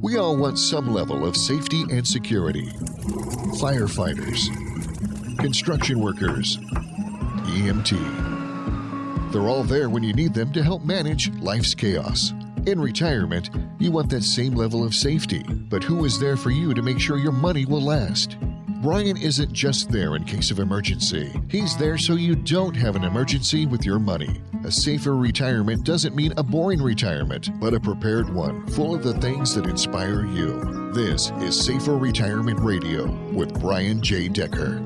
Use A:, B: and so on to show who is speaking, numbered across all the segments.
A: We all want some level of safety and security. Firefighters, construction workers, EMT. They're all there when you need them to help manage life's chaos. In retirement, you want that same level of safety, but who is there for you to make sure your money will last? Brian isn't just there in case of emergency. He's there so you don't have an emergency with your money. A safer retirement doesn't mean a boring retirement, but a prepared one, full of the things that inspire you. This is Safer Retirement Radio with Brian J. Decker.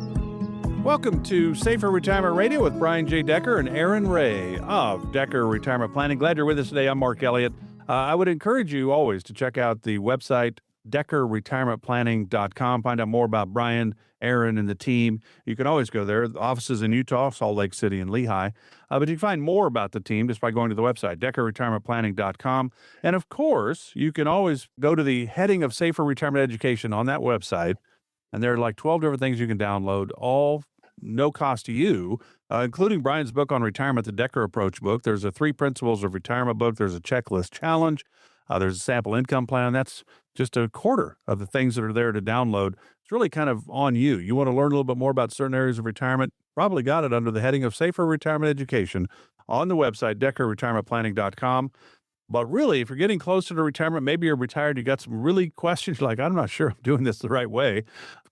B: Welcome to Safer Retirement Radio with Brian J. Decker and Arrin Wray of Decker Retirement Planning. Glad you're with us today. I'm Mark Elliott. I would encourage you always to check out the website, DeckerRetirementPlanning.com. Find out more about Brian, Arrin, and the team. You can always go there. The offices in Utah, Salt Lake City, and Lehigh. But you can find more about the team just by going to the website, DeckerRetirementPlanning.com. And of course, you can always go to the heading of Safer Retirement Education on that website. And there are like 12 different things you can download, all no cost to you, including Brian's book on retirement, the Decker Approach book. There's a 3 Principles of Retirement book. There's a checklist challenge. There's a sample income plan. That's just a quarter of the things that are there to download. It's really kind of on you. You want to learn a little bit more about certain areas of retirement? Probably got it under the heading of Safer Retirement Education on the website, DeckerRetirementPlanning.com. But really, if you're getting closer to retirement, maybe you're retired, you got some really questions like, I'm not sure I'm doing this the right way.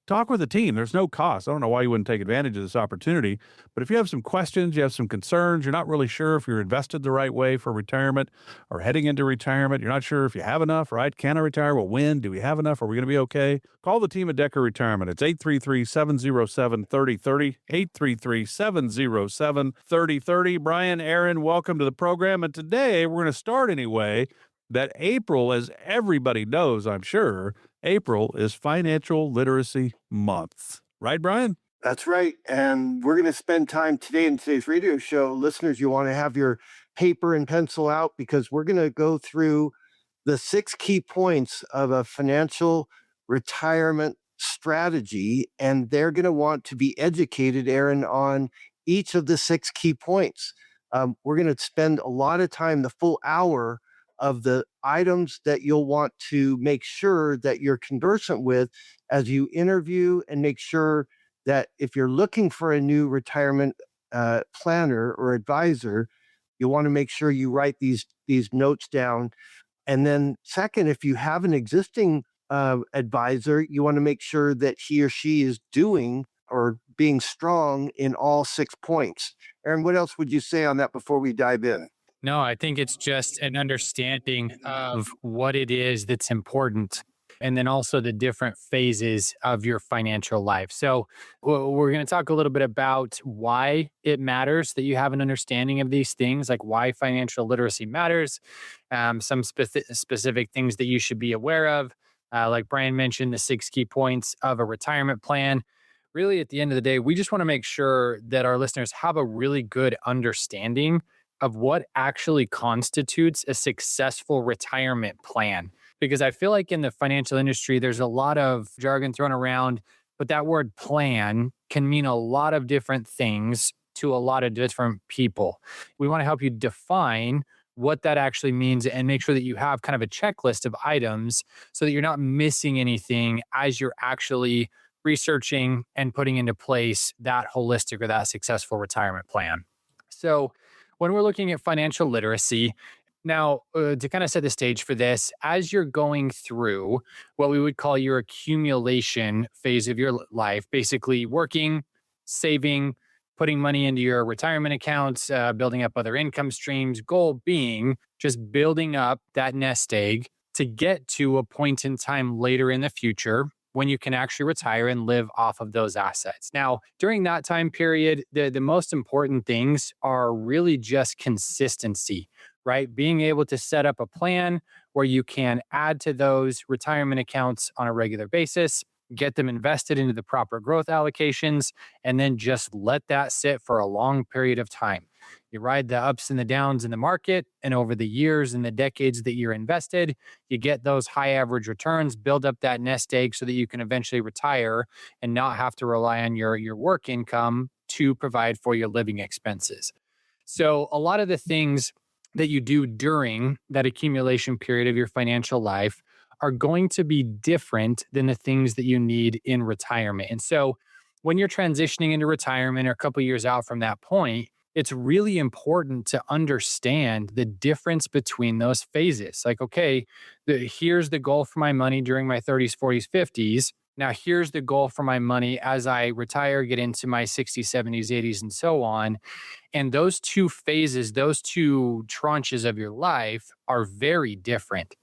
B: Talk with the team. There's no cost. I don't know why you wouldn't take advantage of this opportunity. But if you have some questions, you have some concerns, you're not really sure if you're invested the right way for retirement or heading into retirement, you're not sure if you have enough, right? Can I retire? Well, when? Do we have enough? Are we going to be okay? Call the team at Decker Retirement. It's 833-707-3030, 833-707-3030. Brian, Arrin, welcome to the program. And today we're going to start anyway that April, as everybody knows, I'm sure, April is Financial Literacy Month. Right, Brian?
C: That's right. And we're going to spend time today in today's radio show. Listeners, you want to have your paper and pencil out because we're going to go through the 6 key points of a financial retirement strategy. And they're going to want to be educated, Arrin, on each of the 6 key points. We're going to spend a lot of time, the full hour, of the items that you'll want to make sure that you're conversant with as you interview, and make sure that if you're looking for a new retirement planner or advisor, you want to make sure you write these notes down. And then second, if you have an existing advisor, you want to make sure that he or she is doing or being strong in all 6 points. Arrin, what else would you say on that before we dive in?
D: No, I think it's just an understanding of what it is that's important, and then also the different phases of your financial life. So we're going to talk a little bit about why it matters that you have an understanding of these things, like why financial literacy matters, some specific things that you should be aware of. Like Brian mentioned, the 6 key points of a retirement plan. Really, at the end of the day, we just want to make sure that our listeners have a really good understanding of what actually constitutes a successful retirement plan. Because I feel like in the financial industry, there's a lot of jargon thrown around, but that word plan can mean a lot of different things to a lot of different people. We want to help you define what that actually means and make sure that you have kind of a checklist of items so that you're not missing anything as you're actually researching and putting into place that holistic or that successful retirement plan. So when we're looking at financial literacy, now to kind of set the stage for this, as you're going through what we would call your accumulation phase of your life, basically working, saving, putting money into your retirement accounts, building up other income streams, goal being just building up that nest egg to get to a point in time later in the future when you can actually retire and live off of those assets. Now, during that time period, the most important things are really just consistency, right? Being able to set up a plan where you can add to those retirement accounts on a regular basis, get them invested into the proper growth allocations, and then just let that sit for a long period of time. You ride the ups and the downs in the market, and over the years and the decades that you're invested, you get those high average returns, build up that nest egg so that you can eventually retire and not have to rely on your work income to provide for your living expenses. So a lot of the things that you do during that accumulation period of your financial life are going to be different than the things that you need in retirement. And so when you're transitioning into retirement or a couple of years out from that point, it's really important to understand the difference between those phases. Like, okay, here's the goal for my money during my 30s, 40s, 50s. Now, here's the goal for my money as I retire, get into my 60s, 70s, 80s, and so on. And those two phases, those two tranches of your life are very different.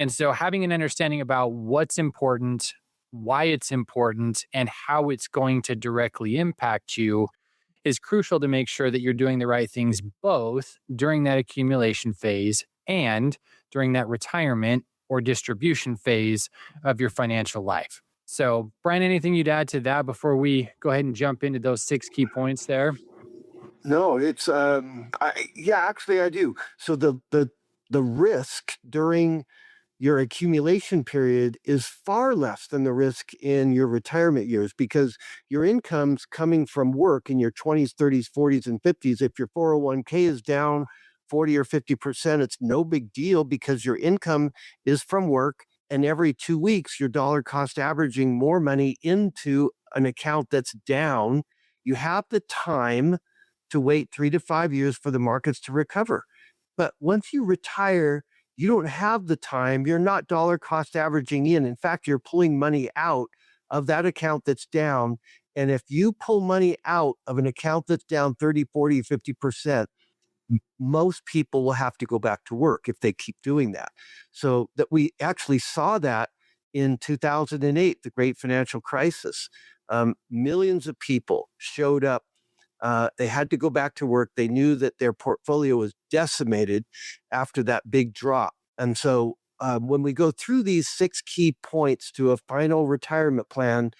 D: And so having an understanding about what's important, why it's important, and how it's going to directly impact you is crucial to make sure that you're doing the right things both during that accumulation phase and during that retirement or distribution phase of your financial life. So, Brian, anything you'd add to that before we go ahead and jump into those 6 key points there?
C: No, it's yeah, actually I do. So the risk during your accumulation period is far less than the risk in your retirement years because your income's coming from work in your 20s, 30s, 40s, and 50s. If your 401k is down 40 or 50%, it's no big deal because your income is from work. And every 2 weeks, your dollar cost averaging more money into an account that's down. You have the time to wait 3 to 5 years for the markets to recover. But once you retire, you don't have the time. You're not dollar cost averaging in. In fact, you're pulling money out of that account that's down. And if you pull money out of an account that's down 30, 40, 50%, most people will have to go back to work if they keep doing that. So that we actually saw that in 2008, the great financial crisis. Millions of people showed up. They had to go back to work. They knew that their portfolio was decimated after that big drop. And so when we go through these 6 key points to a final retirement plan,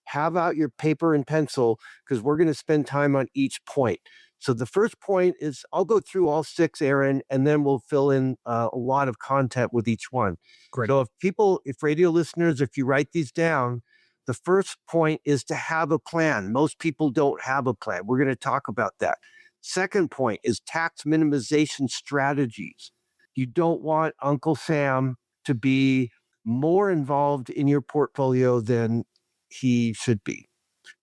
C: have out your paper and pencil because we're going to spend time on each point. So the first point is I'll go through all 6, Aaron, and then we'll fill in a lot of content with each one.
D: Great.
C: So if radio listeners, if you write these down, the first point is to have a plan. Most people don't have a plan. We're going to talk about that. Second point is tax minimization strategies. You don't want Uncle Sam to be more involved in your portfolio than he should be.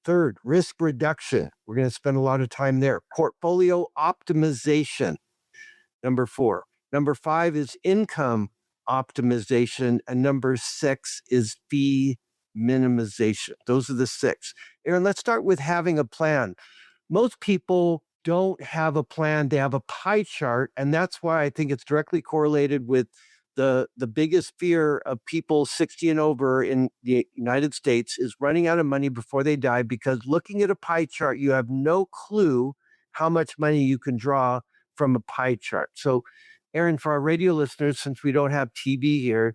C: Third, risk reduction. We're going to spend a lot of time there. Portfolio optimization. Number 4. Number 5 is income optimization. And number 6 is fee minimization. Those are the 6. Aaron, let's start with having a plan. Most people don't have a plan. They have a pie chart. And that's why I think it's directly correlated with the biggest fear of people 60 and over in the United States is running out of money before they die, because looking at a pie chart, you have no clue how much money you can draw from a pie chart. So, Aaron, for our radio listeners, since we don't have TV here,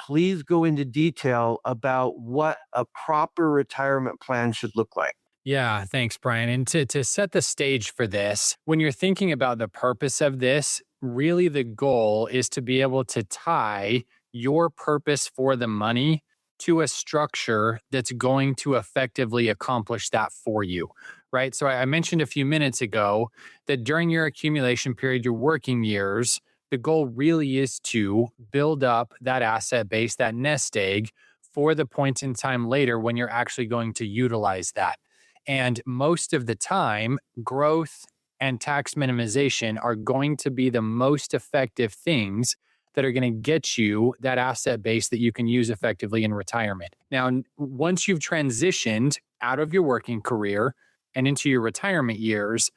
C: please go into detail about what a proper retirement plan should look like.
D: Yeah, thanks, Brian. And to set the stage for this, when you're thinking about the purpose of this, really the goal is to be able to tie your purpose for the money to a structure that's going to effectively accomplish that for you, right? So I mentioned a few minutes ago that during your accumulation period, your working years, the goal really is to build up that asset base, that nest egg for the point in time later when you're actually going to utilize that. And most of the time, growth and tax minimization are going to be the most effective things that are going to get you that asset base that you can use effectively in retirement. Now, once you've transitioned out of your working career and into your retirement years,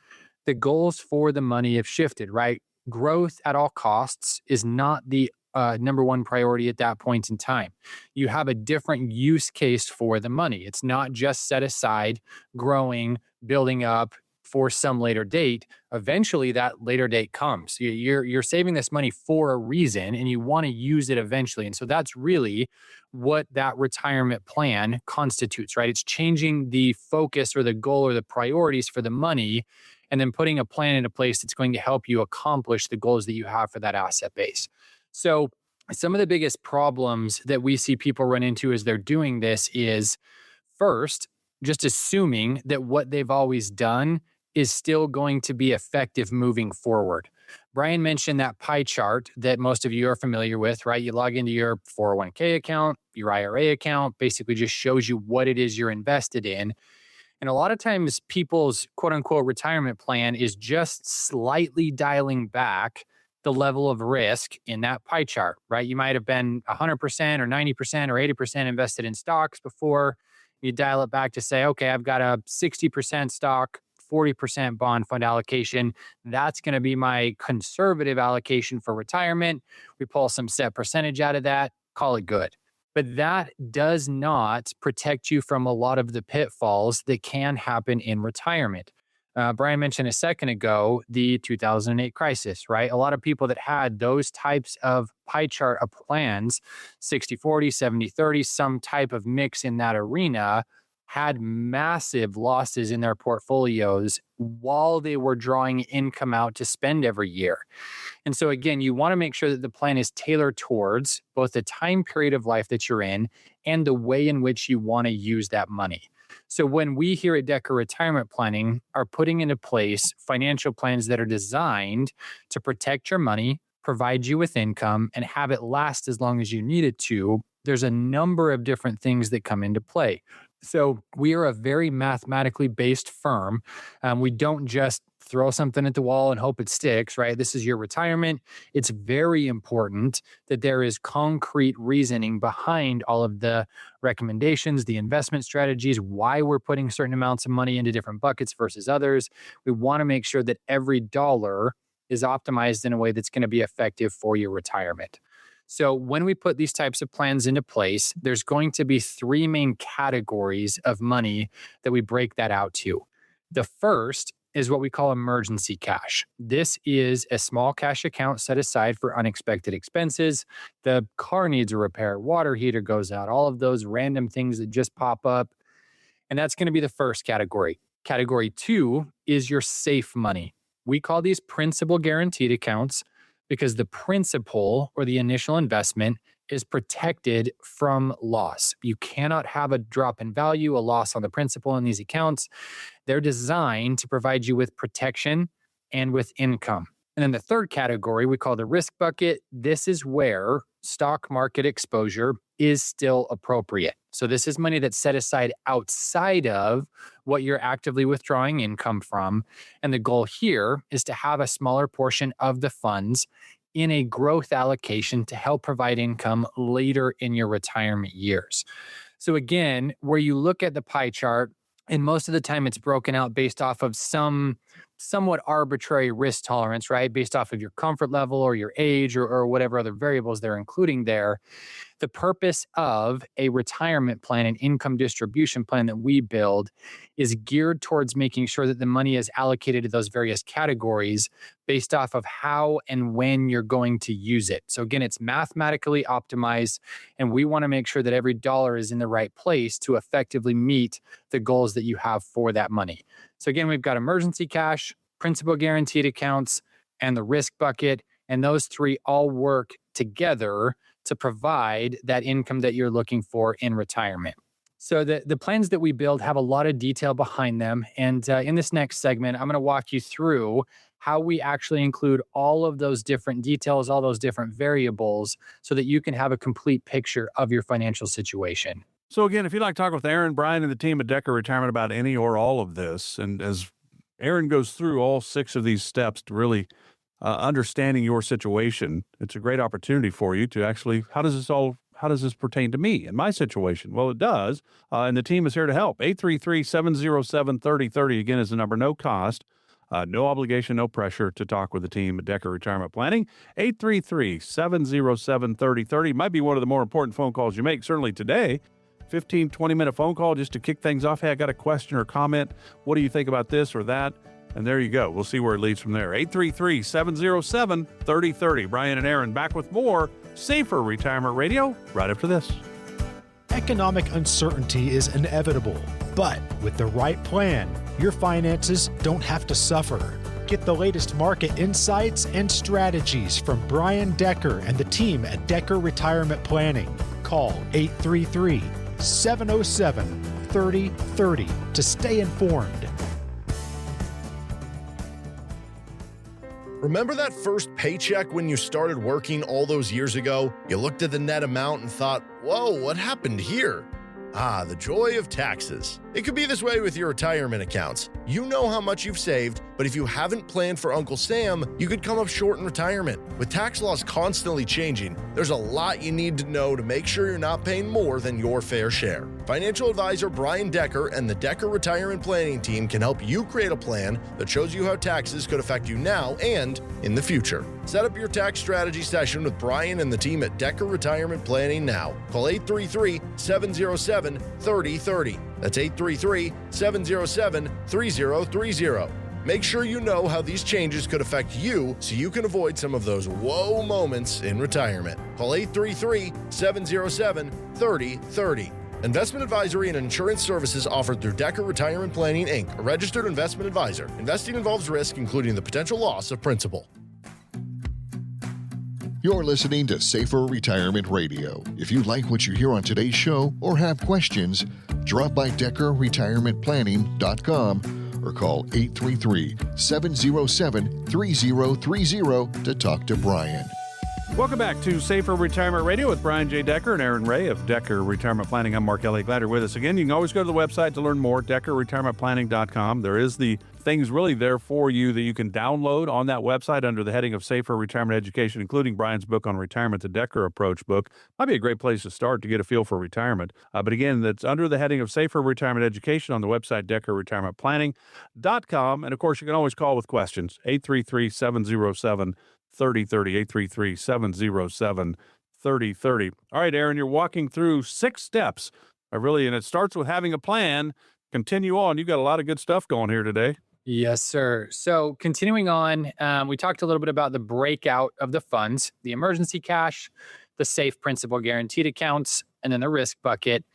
D: the goals for the money have shifted, right? Growth at all costs is not the number one priority at that point in time. You have a different use case for the money. It's not just set aside, growing, building up for some later date. Eventually, that later date comes. You're saving this money for a reason, and you want to use it eventually. And so that's really what that retirement plan constitutes, right? It's changing the focus or the goal or the priorities for the money, and then putting a plan into place that's going to help you accomplish the goals that you have for that asset base. So some of the biggest problems that we see people run into as they're doing this is, first, just assuming that what they've always done is still going to be effective moving forward. Brian mentioned that pie chart that most of you are familiar with, right? You log into your 401k account, your IRA account, basically just shows you what it is you're invested in. And a lot of times people's quote unquote retirement plan is just slightly dialing back the level of risk in that pie chart, right? You might have been 100% or 90% or 80% invested in stocks before. You dial it back to say, okay, I've got a 60% stock, 40% bond fund allocation. That's going to be my conservative allocation for retirement. We pull some set percentage out of that, call it good. But that does not protect you from a lot of the pitfalls that can happen in retirement. Brian mentioned a second ago the 2008 crisis, right? A lot of people that had those types of pie chart of plans, 60-40, 70-30, some type of mix in that arena, had massive losses in their portfolios while they were drawing income out to spend every year. And so again, you want to make sure that the plan is tailored towards both the time period of life that you're in and the way in which you want to use that money. So when we here at Decker Retirement Planning are putting into place financial plans that are designed to protect your money, provide you with income, and have it last as long as you need it to, there's a number of different things that come into play. So we are a very mathematically based firm. We don't just throw something at the wall and hope it sticks, right? This is your retirement. It's very important that there is concrete reasoning behind all of the recommendations, the investment strategies, why we're putting certain amounts of money into different buckets versus others. We want to make sure that every dollar is optimized in a way that's going to be effective for your retirement. So when we put these types of plans into place, there's going to be three main categories of money that we break that out to. The first is what we call emergency cash. This is a small cash account set aside for unexpected expenses. The car needs a repair, water heater goes out, all of those random things that just pop up. And that's going to be the first category. Category two is your safe money. We call these principal guaranteed accounts because the principal or the initial investment is protected from loss. You cannot have a drop in value, a loss on the principal in these accounts. They're designed to provide you with protection and with income. And then the third category we call the risk bucket. This is where stock market exposure is still appropriate. So this is money that's set aside outside of what you're actively withdrawing income from. And the goal here is to have a smaller portion of the funds in a growth allocation to help provide income later in your retirement years. So again, where you look at the pie chart, and most of the time it's broken out based off of some somewhat arbitrary risk tolerance, right? Based off of your comfort level or your age or whatever other variables they're including there. The purpose of a retirement plan, an income distribution plan that we build, is geared towards making sure that the money is allocated to those various categories based off of how and when you're going to use it. So again, it's mathematically optimized, and we want to make sure that every dollar is in the right place to effectively meet the goals that you have for that money. So again, we've got emergency cash, principal guaranteed accounts, and the risk bucket, and those three all work together to provide that income that you're looking for in retirement. So the plans that we build have a lot of detail behind them. And in this next segment, I'm going to walk you through how we actually include all of those different details, all those different variables, so that you can have a complete picture of your financial situation.
B: So again, if you'd like to talk with Arrin, Brian, and the team at Decker Retirement about any or all of this, and as Arrin goes through all 6 of these steps to really understanding your situation, it's a great opportunity for you to actually, how does this pertain to me and my situation? Well, it does. And the team is here to help. 833-707-3030 again is the number, no cost, no obligation, no pressure to talk with the team at Decker Retirement Planning. 833-707-3030 might be one of the more important phone calls you make, certainly today. 15, 20-minute phone call just to kick things off. Hey, I got a question or comment. What do you think about this or that? And there you go. We'll see where it leads from there. 833-707-3030. Brian and Arrin back with more Safer Retirement Radio right after this.
E: Economic uncertainty is inevitable, but with the right plan, your finances don't have to suffer. Get the latest market insights and strategies from Brian Decker and the team at Decker Retirement Planning. Call 833-707-3030 to stay informed.
F: Remember that first paycheck when you started working all those years ago? You looked at the net amount and thought, whoa, what happened here? Ah, the joy of taxes. It could be this way with your retirement accounts. You know how much you've saved, but if you haven't planned for Uncle Sam, you could come up short in retirement. With tax laws constantly changing, there's a lot you need to know to make sure you're not paying more than your fair share. Financial advisor Brian Decker and the Decker Retirement Planning Team can help you create a plan that shows you how taxes could affect you now and in the future. Set up your tax strategy session with Brian and the team at Decker Retirement Planning now. Call 833-707-3030. That's 833-707-3030. Make sure you know how these changes could affect you so you can avoid some of those whoa moments in retirement. Call 833-707-3030. Investment advisory and insurance services offered through Decker Retirement Planning, Inc., a registered investment advisor. Investing involves risk, including the potential loss of principal.
A: You're listening to Safer Retirement Radio. If you like what you hear on today's show or have questions, drop by DeckerRetirementPlanning.com or call 833-707-3030 to talk to Brian.
B: Welcome back to Safer Retirement Radio with Brian J. Decker and Arrin Wray of Decker Retirement Planning. I'm Mark Elliott. Glad you're with us again. You can always go to the website to learn more, DeckerRetirementPlanning.com. There is the things really there for you that you can download on that website under the heading of Safer Retirement Education, including Brian's book on retirement, the Decker Approach book. Might be a great place to start to get a feel for retirement. But again, that's under the heading of Safer Retirement Education on the website, DeckerRetirementPlanning.com. And of course, you can always call with questions, 833-707-3030, 833-707-3030. All right, Arrin, you're walking through 6 steps. And it starts with having a plan. Continue on. You've got a lot of good stuff going here today.
D: Yes, sir. So continuing on, we talked a little bit about the breakout of the funds, the emergency cash, the safe principal guaranteed accounts, and then the risk bucket.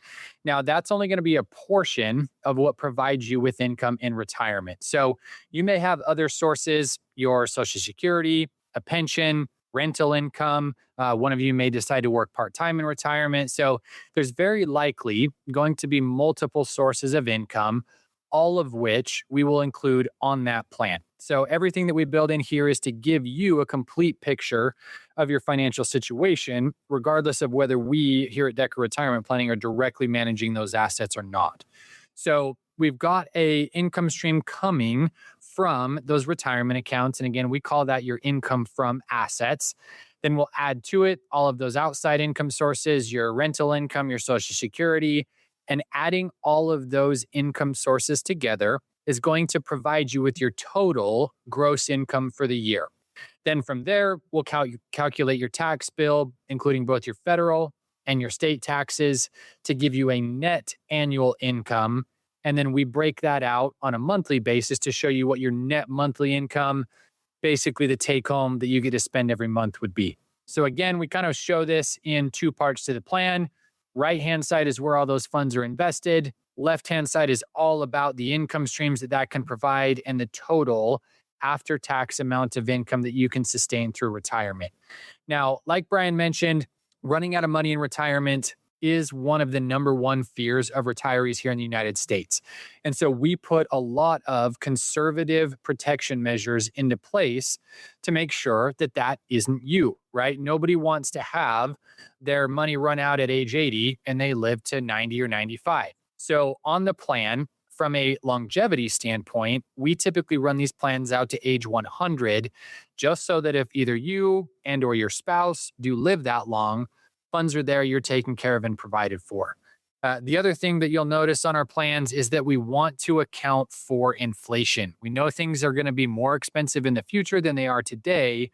D: Now, that's only going to be a portion of what provides you with income in retirement. So you may have other sources, your Social Security, a pension, rental income. One of you may decide to work part-time in retirement. So there's very likely going to be multiple sources of income, all of which we will include on that plan. So everything that we build in here is to give you a complete picture of your financial situation, regardless of whether we here at Decker Retirement Planning are directly managing those assets or not. So we've got a income stream coming from those retirement accounts. And again, we call that your income from assets. Then we'll add to it all of those outside income sources, your rental income, your Social Security, and adding all of those income sources together is going to provide you with your total gross income for the year. Then from there, we'll calculate your tax bill, including both your federal and your state taxes, to give you a net annual income. And then we break that out on a monthly basis to show you what your net monthly income, basically the take home that you get to spend every month, would be. So again, we kind of show this in 2 parts to the plan. Right-hand side is where all those funds are invested. Left-hand side is all about the income streams that can provide and the total after-tax amount of income that you can sustain through retirement. Now, like Brian mentioned, running out of money in retirement is one of the number one fears of retirees here in the United States. And so we put a lot of conservative protection measures into place to make sure that that isn't you, right? Nobody wants to have their money run out at age 80 and they live to 90 or 95. So on the plan, from a longevity standpoint, we typically run these plans out to age 100, just so that if either you and or your spouse do live that long, funds are there, you're taken care of and provided for. The other thing that you'll notice on our plans is that we want to account for inflation. We know things are going to be more expensive in the future than they are today.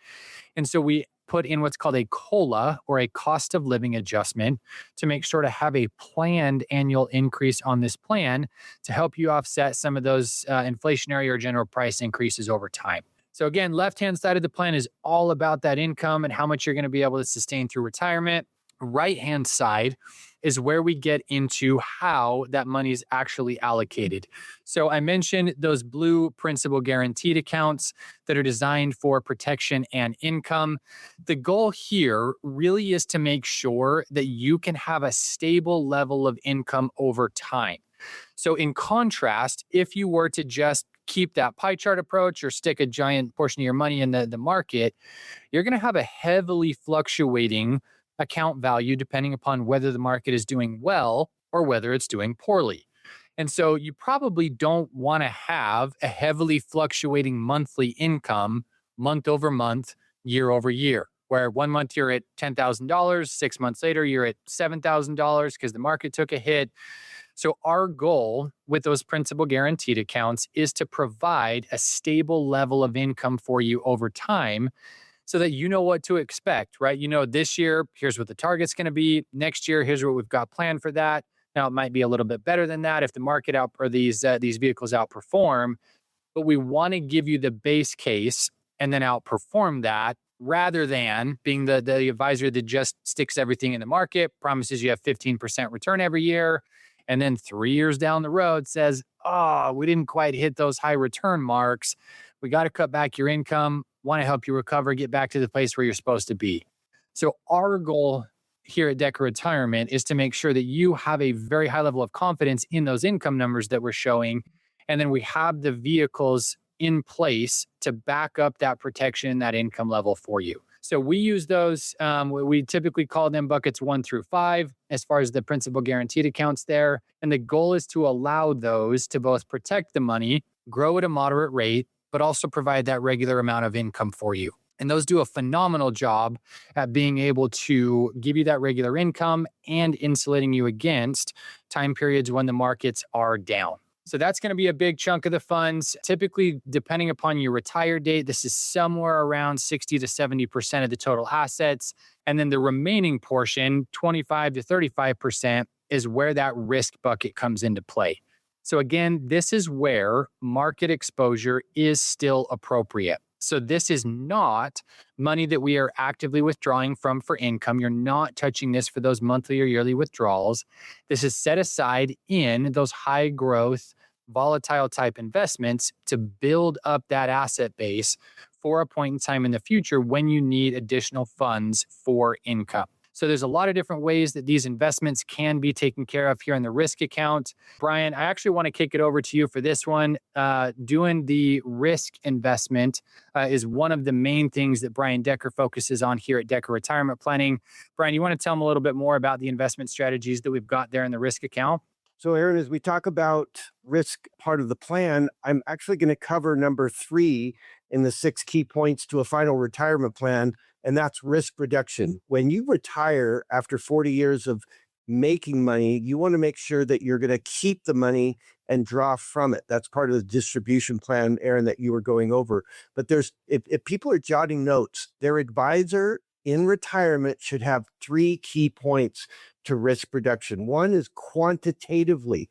D: And so we put in what's called a COLA, or a cost of living adjustment, to make sure to have a planned annual increase on this plan to help you offset some of those inflationary or general price increases over time. So again, left-hand side of the plan is all about that income and how much you're going to be able to sustain through retirement. Right-hand side is where we get into how that money is actually allocated. So I mentioned those blue principal guaranteed accounts that are designed for protection and income. The goal here really is to make sure that you can have a stable level of income over time. So in contrast, if you were to just keep that pie chart approach or stick a giant portion of your money in the market, you're going to have a heavily fluctuating account value depending upon whether the market is doing well or whether it's doing poorly. And so you probably don't want to have a heavily fluctuating monthly income month over month, year over year, where 1 month you're at $10,000, 6 months later you're at $7,000 because the market took a hit. So our goal with those principal guaranteed accounts is to provide a stable level of income for you over time so that you know what to expect, right? You know, this year, here's what the target's going to be. Next year, here's what we've got planned for that. Now, it might be a little bit better than that if the market or these vehicles outperform, but we want to give you the base case and then outperform that rather than being the advisor that just sticks everything in the market, promises you have 15% return every year, and then 3 years down the road says, oh, we didn't quite hit those high return marks. We got to cut back your income, want to help you recover, get back to the place where you're supposed to be. So our goal here at Decker Retirement is to make sure that you have a very high level of confidence in those income numbers that we're showing. And then we have the vehicles in place to back up that protection, that income level for you. So we use those, we typically call them buckets 1 through 5 as far as the principal guaranteed accounts there. And the goal is to allow those to both protect the money, grow at a moderate rate, but also provide that regular amount of income for you. And those do a phenomenal job at being able to give you that regular income and insulating you against time periods when the markets are down. So that's going to be a big chunk of the funds. Typically, depending upon your retire date, this is somewhere around 60 to 70% of the total assets. And then the remaining portion, 25 to 35%, is where that risk bucket comes into play. So again, this is where market exposure is still appropriate. So this is not money that we are actively withdrawing from for income. You're not touching this for those monthly or yearly withdrawals. This is set aside in those high growth, volatile type investments to build up that asset base for a point in time in the future when you need additional funds for income. So there's a lot of different ways that these investments can be taken care of here in the risk account. Brian, I actually want to kick it over to you for this one. Doing the risk investment is one of the main things that Brian Decker focuses on here at Decker Retirement Planning. Brian, you want to tell them a little bit more about the investment strategies that we've got there in the risk account?
C: So, Aaron, as we talk about risk part of the plan, I'm actually going to cover number 3 in the 6 key points to a final retirement plan, and that's risk reduction. When you retire after 40 years of making money, you want to make sure that you're going to keep the money and draw from it. That's part of the distribution plan, Aaron, that you were going over. But if people are jotting notes, their advisor in retirement should have 3 key points to risk reduction. One is quantitatively.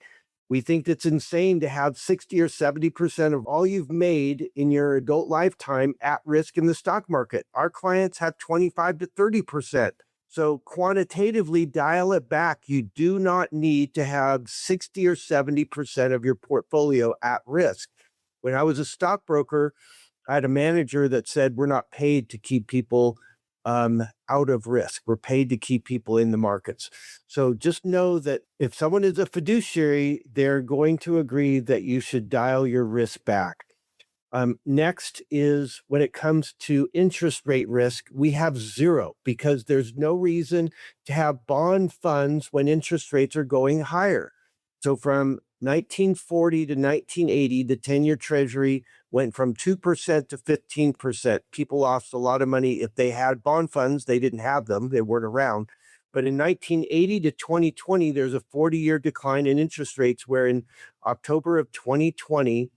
C: We think it's insane to have 60 or 70% of all you've made in your adult lifetime at risk in the stock market. Our clients have 25 to 30%. So quantitatively dial it back. You do not need to have 60 or 70% of your portfolio at risk. When I was a stockbroker, I had a manager that said, we're not paid to keep people out of risk. We're paid to keep people in the markets. So just know that if someone is a fiduciary, they're going to agree that you should dial your risk back. Next is when it comes to interest rate risk, we have 0 because there's no reason to have bond funds when interest rates are going higher. So from 1940 to 1980, the 10-year treasury went from 2% to 15%. People lost a lot of money. If they had bond funds, they didn't have them. They weren't around. But in 1980 to 2020, there's a 40-year decline in interest rates, where in October of 2020,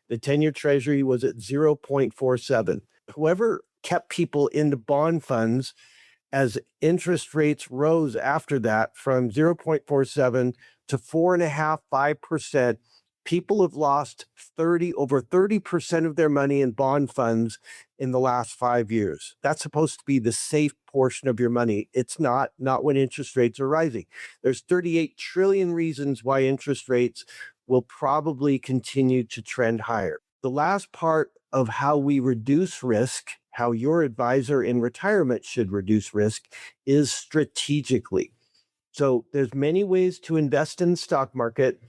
C: the 10-year treasury was at 0.47. Whoever kept people into bond funds, as interest rates rose after that from 0.47 to 4.5%, 5%, people have lost over 30% of their money in bond funds in the last 5 years. That's supposed to be the safe portion of your money. It's not when interest rates are rising. There's 38 trillion reasons why interest rates will probably continue to trend higher. The last part of how we reduce risk, how your advisor in retirement should reduce risk, is strategically. So there's many ways to invest in the stock market.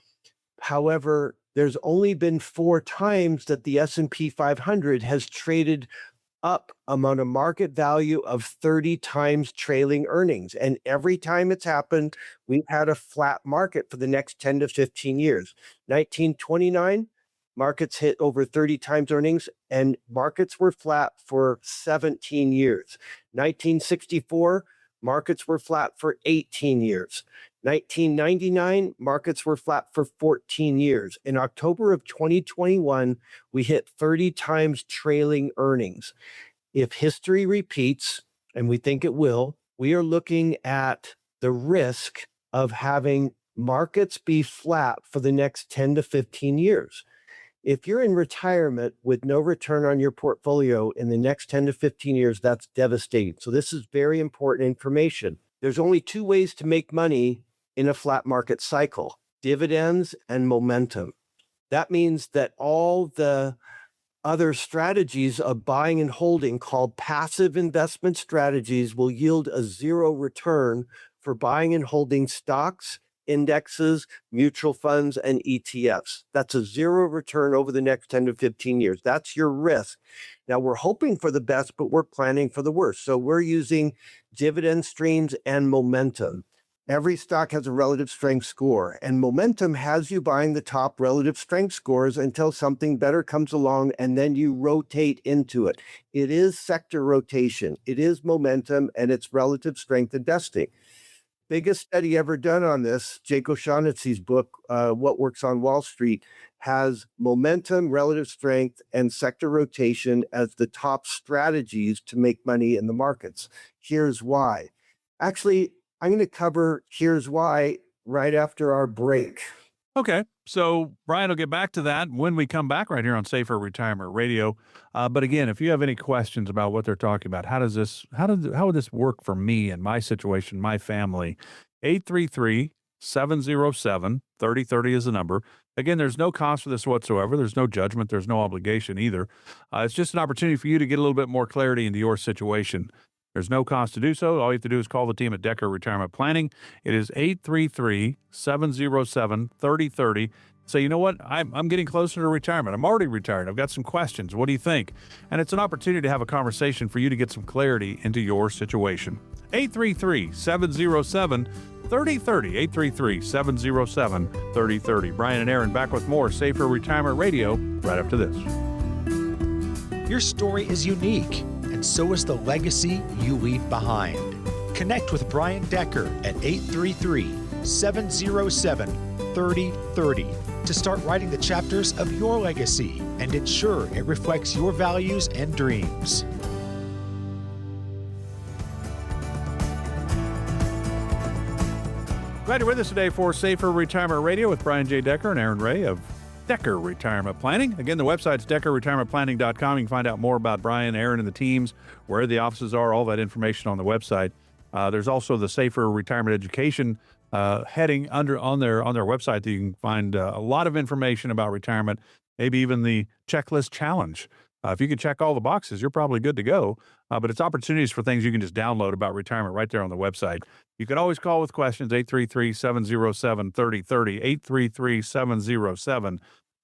C: However, There's only been 4 times that the S&P 500 has traded up among a market value of 30 times trailing earnings. And every time it's happened, we've had a flat market for the next 10 to 15 years. 1929, markets hit over 30 times earnings, and markets were flat for 17 years. 1964, markets were flat for 18 years. 1999, markets were flat for 14 years. In October of 2021, we hit 30 times trailing earnings. If history repeats, and we think it will, we are looking at the risk of having markets be flat for the next 10 to 15 years. If you're in retirement with no return on your portfolio in the next 10 to 15 years, that's devastating. So this is very important information. There's only 2 ways to make money in a flat market cycle: dividends and momentum. That means that all the other strategies of buying and holding, called passive investment strategies, will yield a 0 return for buying and holding stocks, indexes, mutual funds, and ETFs. That's a 0 return over the next 10 to 15 years. That's your risk. Now, we're hoping for the best, but we're planning for the worst. So we're using dividend streams and momentum. Every stock has a relative strength score, and momentum has you buying the top relative strength scores until something better comes along, and then you rotate into it. It is sector rotation, it is momentum, and it's relative strength investing. Biggest study ever done on this, Jake O'Shaughnessy's book, What Works on Wall Street, has momentum, relative strength, and sector rotation as the top strategies to make money in the markets. Here's why. Actually, I'm going to cover here's why right after our break.
B: Okay. So Brian will get back to that when we come back right here on Safer Retirement Radio. But again, if you have any questions about what they're talking about, how would this work for me and my situation, my family? 833-707-3030 is the number. Again, there's no cost for this whatsoever. There's no judgment. There's no obligation either. It's just an opportunity for you to get a little bit more clarity into your situation. There's no cost to do so. All you have to do is call the team at Decker Retirement Planning. It is 833-707-3030. Say, you know what? I'm getting closer to retirement. I'm already retired. I've got some questions. What do you think? And it's an opportunity to have a conversation for you to get some clarity into your situation. 833-707-3030. 833-707-3030. Brian and Arrin back with more Safer Retirement Radio right after this.
E: Your story is unique, and so is the legacy you leave behind. Connect with Brian Decker at 833-707-3030 to start writing the chapters of your legacy and ensure it reflects your values and dreams.
B: Glad you're with us today for Safer Retirement Radio with Brian J. Decker and Arrin Wray of Decker Retirement Planning. Again, the website's deckerretirementplanning.com. You can find out more about Brian, Arrin, and the teams, where the offices are, all that information on the website. There's also the Safer Retirement Education heading on their website that you can find a lot of information about retirement, maybe even the checklist challenge. If you can check all the boxes, you're probably good to go. But it's opportunities for things you can just download about retirement right there on the website. You can always call with questions, 833-707-3030,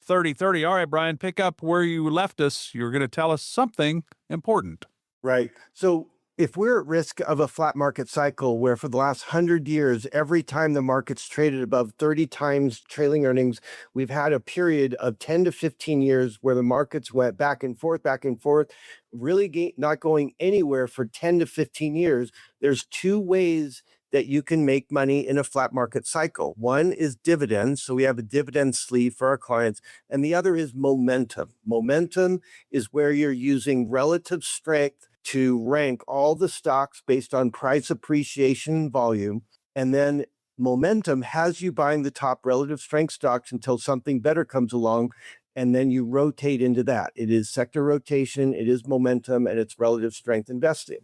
B: 833-707-3030. All right, Brian, pick up where you left us. You're going to tell us something important.
C: Right. So if we're at risk of a flat market cycle where for the last 100 years, every time the market's traded above 30 times trailing earnings, we've had a period of 10 to 15 years where the markets went back and forth, really not going anywhere for 10 to 15 years. There's 2 ways that you can make money in a flat market cycle. One is dividends. So we have a dividend sleeve for our clients. And the other is momentum. Momentum is where you're using relative strength to rank all the stocks based on price appreciation and volume. And then momentum has you buying the top relative strength stocks until something better comes along. And then you rotate into that. It is sector rotation, it is momentum, and it's relative strength investing.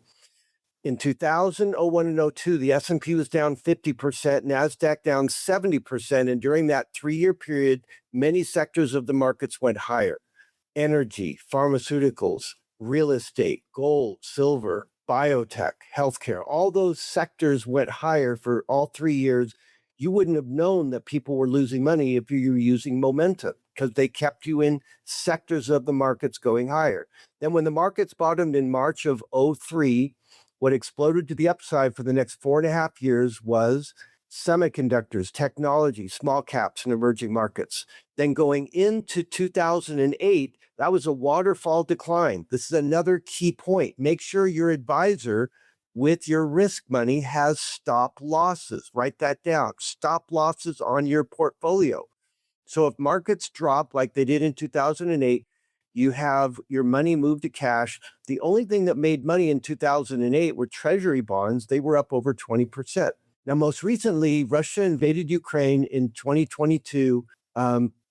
C: In 2000, 01, and 02, the S&P was down 50%, NASDAQ down 70%. And during that 3-year period, many sectors of the markets went higher. Energy, pharmaceuticals, real estate, gold, silver, biotech, healthcare, all those sectors went higher for all 3 years. You wouldn't have known that people were losing money if you were using momentum. because they kept you in sectors of the markets going higher. Then when the markets bottomed in March of '03, what exploded to the upside for the next 4.5 years was semiconductors, technology, small caps, and emerging markets. Then going into 2008, that was a waterfall decline. This is another key point. Make sure your advisor with your risk money has stop losses. Write that down. Stop losses on your portfolio. So if markets drop like they did in 2008, you have your money moved to cash. The only thing that made money in 2008 were treasury bonds. They were up over 20%. Now, most recently, Russia invaded Ukraine in 2022.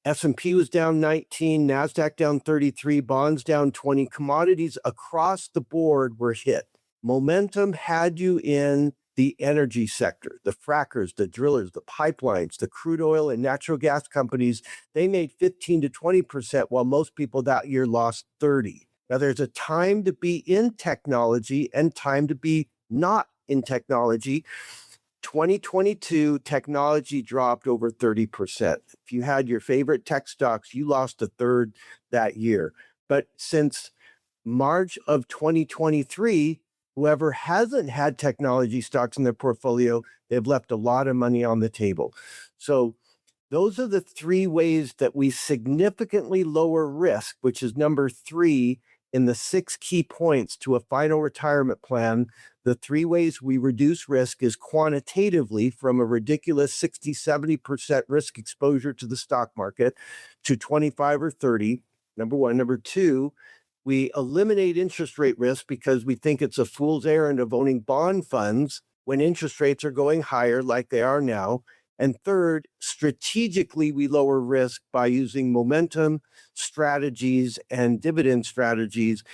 C: S&P was down 19, NASDAQ down 33, bonds down 20. Commodities across the board were hit. Momentum had you in the energy sector, the frackers, the drillers, the pipelines, the crude oil and natural gas companies. They made 15 to 20%, while most people that year lost 30. Now, there's a time to be in technology and time to be not in technology. 2022, technology dropped over 30%. If you had your favorite tech stocks, you lost a third that year. But since March of 2023, whoever hasn't had technology stocks in their portfolio, they've left a lot of money on the table. So those are the three ways that we significantly lower risk, which is number 3 in the 6 key points to a final retirement plan. The 3 ways we reduce risk is quantitatively from a ridiculous 60, 70% risk exposure to the stock market to 25 or 30, number 1. Number 2, we eliminate interest rate risk because we think it's a fool's errand of owning bond funds when interest rates are going higher like they are now. And third, strategically, we lower risk by using momentum strategies and dividend strategies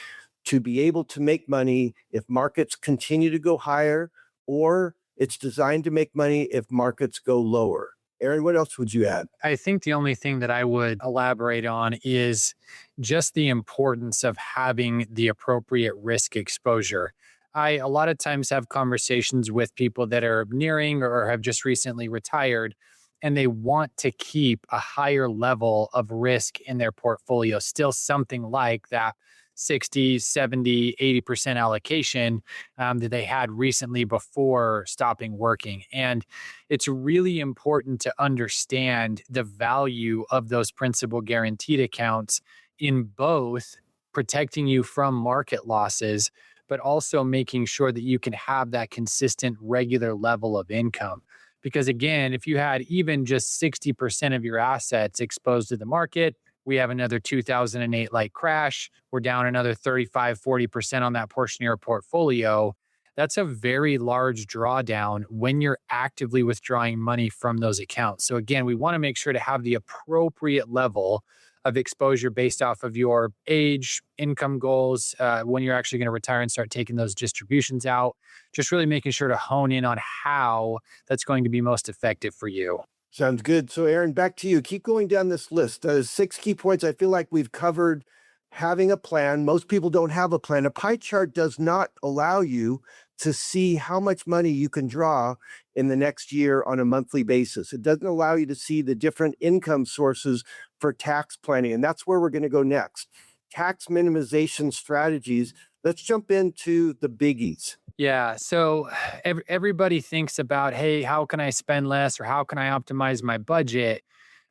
C: to be able to make money if markets continue to go higher, or it's designed to make money if markets go lower. Arrin, what else would you add?
D: I think the only thing that I would elaborate on is just the importance of having the appropriate risk exposure. I a lot of times have conversations with people that are nearing or have just recently retired, and they want to keep a higher level of risk in their portfolio, still something like that 60, 70, 80% allocation that they had recently before stopping working. And it's really important to understand the value of those principal guaranteed accounts in both protecting you from market losses, but also making sure that you can have that consistent, regular level of income. Because again, if you had even just 60% of your assets exposed to the market, we have another 2008 like crash, we're down another 35, 40% on that portion of your portfolio. That's a very large drawdown when you're actively withdrawing money from those accounts. So again, we want to make sure to have the appropriate level of exposure based off of your age, income goals, when you're actually going to retire and start taking those distributions out. Just really making sure to hone in on how that's going to be most effective for you.
C: Sounds good. So Arrin, back to you. Keep going down this list. 6 key points. I feel like we've covered having a plan. Most people don't have a plan. A pie chart does not allow you to see how much money you can draw in the next year on a monthly basis. It doesn't allow you to see the different income sources for tax planning. And that's where we're going to go next. Tax minimization strategies. Let's jump into the biggies.
D: Yeah. So everybody thinks about, hey, how can I spend less or how can I optimize my budget?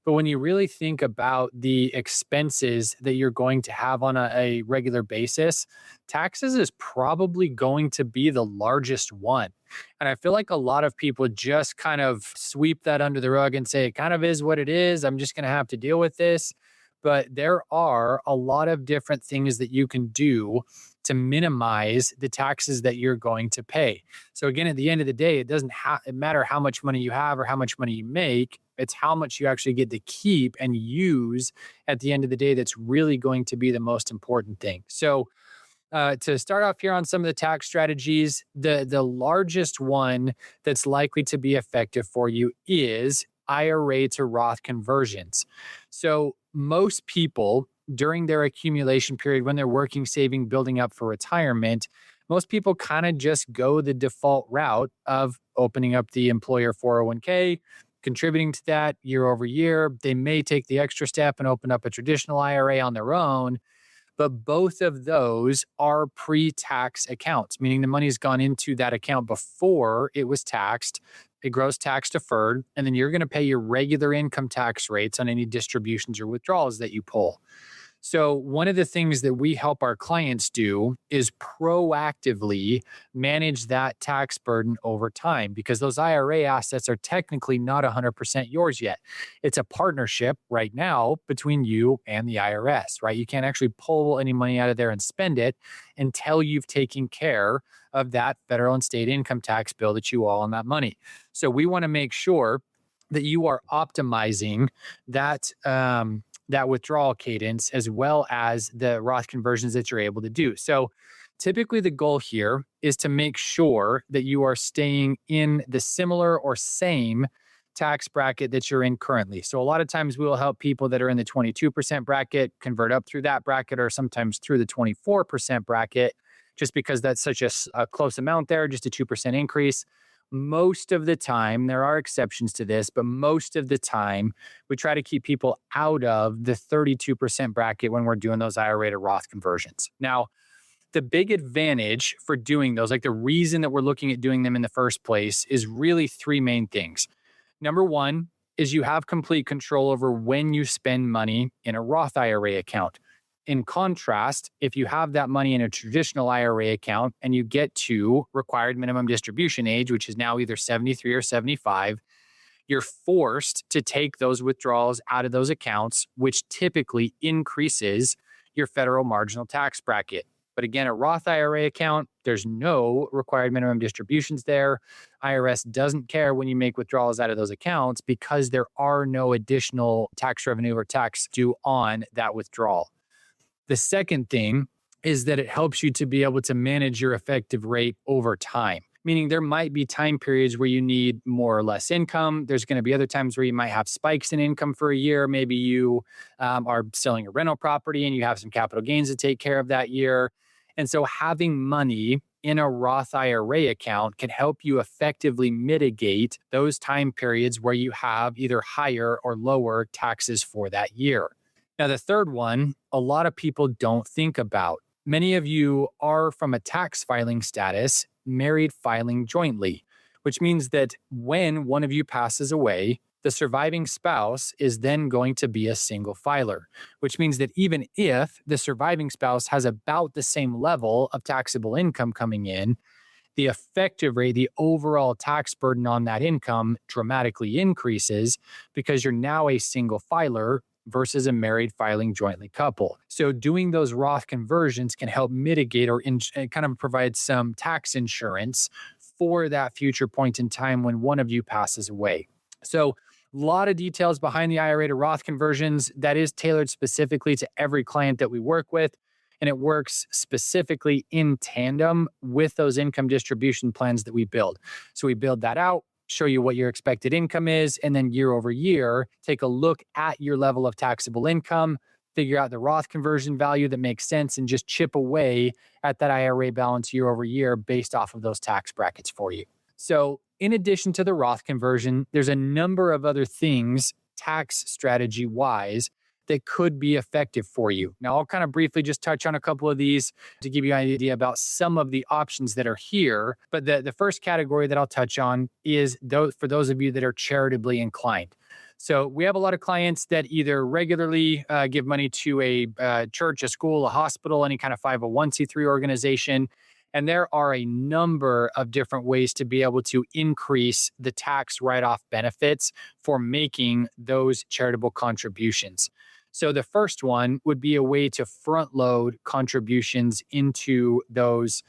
D: But when you really think about the expenses that you're going to have on a regular basis, taxes is probably going to be the largest one. And I feel like a lot of people just kind of sweep that under the rug and say, it kind of is what it is. I'm just going to have to deal with this. But there are a lot of different things that you can do to minimize the taxes that you're going to pay. So again, at the end of the day, it doesn't matter how much money you have or how much money you make. It's how much you actually get to keep and use at the end of the day that's really going to be the most important thing. So to start off here on some of the tax strategies, the largest one that's likely to be effective for you is IRA-to-Roth conversions. So most people during their accumulation period, when they're working, saving, building up for retirement, most people kind of just go the default route of opening up the employer 401k, contributing to that year over year. They may take the extra step and open up a traditional IRA on their own, but both of those are pre-tax accounts, meaning the money's gone into that account before it was taxed. It grows tax deferred, and then you're going to pay your regular income tax rates on any distributions or withdrawals that you pull. So one of the things that we help our clients do is proactively manage that tax burden over time, because those IRA assets are technically not 100% yours yet. It's a partnership right now between you and the IRS, right? You can't actually pull any money out of there and spend it until you've taken care of that federal and state income tax bill that you owe on that money. So we want to make sure that you are optimizing that withdrawal cadence, as well as the Roth conversions that you're able to do. So typically the goal here is to make sure that you are staying in the similar or same tax bracket that you're in currently. So a lot of times we will help people that are in the 22% bracket convert up through that bracket, or sometimes through the 24% bracket, just because that's such a close amount there, just a 2% increase. Most of the time, there are exceptions to this, but most of the time, we try to keep people out of the 32% bracket when we're doing those IRA-to-Roth conversions. Now, the big advantage for doing those, like the reason that we're looking at doing them in the first place, is really three main things. Number one is you have complete control over when you spend money in a Roth IRA account. In contrast, if you have that money in a traditional IRA account and you get to required minimum distribution age, which is now either 73 or 75, you're forced to take those withdrawals out of those accounts, which typically increases your federal marginal tax bracket. But again, a Roth IRA account, there's no required minimum distributions there. IRS doesn't care when you make withdrawals out of those accounts, because there are no additional tax revenue or tax due on that withdrawal. The second thing is that it helps you to be able to manage your effective rate over time, meaning there might be time periods where you need more or less income. There's going to be other times where you might have spikes in income for a year. Maybe you are selling a rental property and you have some capital gains to take care of that year. And so having money in a Roth IRA account can help you effectively mitigate those time periods where you have either higher or lower taxes for that year. Now, the third one, a lot of people don't think about. Many of you are, from a tax filing status, married filing jointly, which means that when one of you passes away, the surviving spouse is then going to be a single filer, which means that even if the surviving spouse has about the same level of taxable income coming in, the effective rate, the overall tax burden on that income dramatically increases, because you're now a single filer versus a married filing jointly couple. So doing those Roth conversions can help mitigate or kind of provide some tax insurance for that future point in time when one of you passes away. So a lot of details behind the IRA to Roth conversions that is tailored specifically to every client that we work with. And it works specifically in tandem with those income distribution plans that we build. So we build that out, show you what your expected income is, and then year over year, take a look at your level of taxable income, figure out the Roth conversion value that makes sense, and just chip away at that IRA balance year over year based off of those tax brackets for you. So in addition to the Roth conversion, there's a number of other things tax strategy wise that could be effective for you. Now, I'll kind of briefly just touch on a couple of these to give you an idea about some of the options that are here. But the first category that I'll touch on is for those of you that are charitably inclined. So we have a lot of clients that either regularly give money to a church, a school, a hospital, any kind of 501c3 organization. And there are a number of different ways to be able to increase the tax write-off benefits for making those charitable contributions. So the first one would be a way to front load contributions into those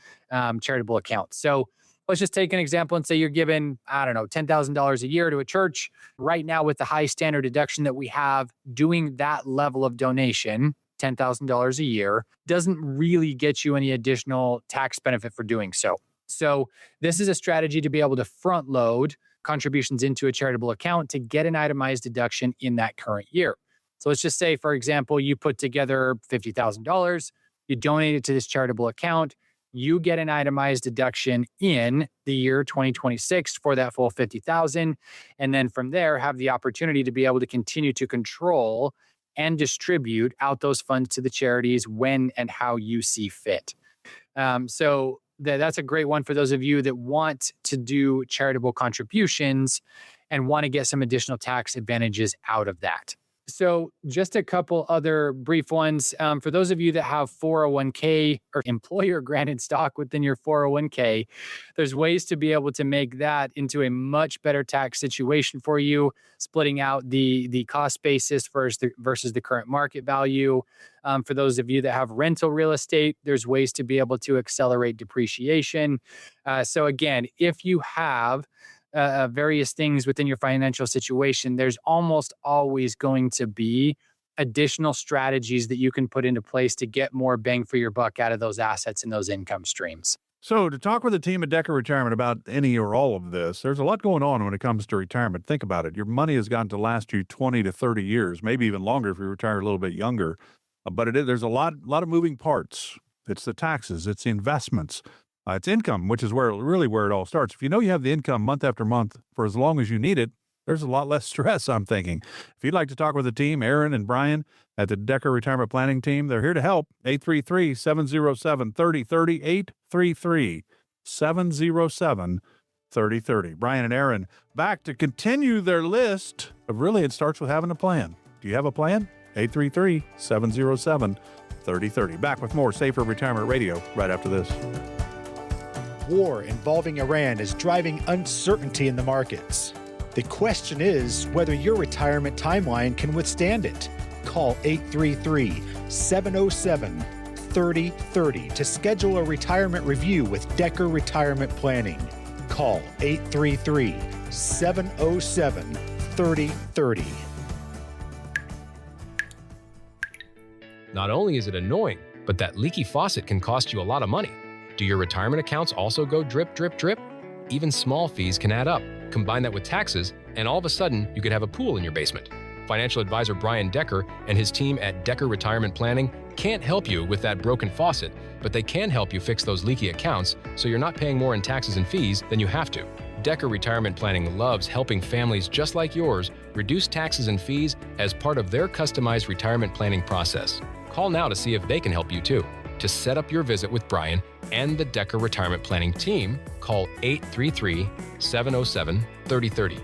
D: charitable accounts. So let's just take an example and say you're giving, $10,000 a year to a church. Right now, with the high standard deduction that we have, doing that level of donation, $10,000 a year, doesn't really get you any additional tax benefit for doing so. So this is a strategy to be able to front load contributions into a charitable account to get an itemized deduction in that current year. So let's just say, for example, you put together $50,000, you donate it to this charitable account, you get an itemized deduction in the year 2026 for that full $50,000. And then from there, have the opportunity to be able to continue to control and distribute out those funds to the charities when and how you see fit. So that's a great one for those of you that want to do charitable contributions and want to get some additional tax advantages out of that. So just a couple other brief ones. For those of you that have 401k or employer granted stock within your 401k, there's ways to be able to make that into a much better tax situation for you, splitting out the cost basis versus the current market value. For those of you that have rental real estate, there's ways to be able to accelerate depreciation. So again, if you have various things within your financial situation, there's almost always going to be additional strategies that you can put into place to get more bang for your buck out of those assets and those income streams.
B: So to talk with the team at Decker Retirement about any or all of this, there's a lot going on when it comes to retirement. Think about it. Your money has gotten to last you 20 to 30 years, maybe even longer if you retire a little bit younger. But there's a lot of moving parts. It's the taxes, it's the investments. It's income, which is where it all starts. If you know you have the income month after month for as long as you need it, there's a lot less stress, I'm thinking. If you'd like to talk with the team, Arrin and Brian at the Decker Retirement Planning Team, they're here to help. 833-707-3030, 833-707-3030. Brian and Arrin back to continue their list of really it starts with having a plan. Do you have a plan? 833-707-3030. Back with more Safer Retirement Radio right after this.
E: War involving Iran is driving uncertainty in the markets. The question is whether your retirement timeline can withstand it. Call 833-707-3030 to schedule a retirement review with Decker Retirement Planning. Call 833-707-3030.
G: Not only is it annoying, but that leaky faucet can cost you a lot of money. Do your retirement accounts also go drip, drip, drip? Even small fees can add up. Combine that with taxes, and all of a sudden, you could have a pool in your basement. Financial advisor Brian Decker and his team at Decker Retirement Planning can't help you with that broken faucet, but they can help you fix those leaky accounts so you're not paying more in taxes and fees than you have to. Decker Retirement Planning loves helping families just like yours reduce taxes and fees as part of their customized retirement planning process. Call now to see if they can help you too. To set up your visit with Brian and the Decker Retirement Planning team, call 833-707-3030.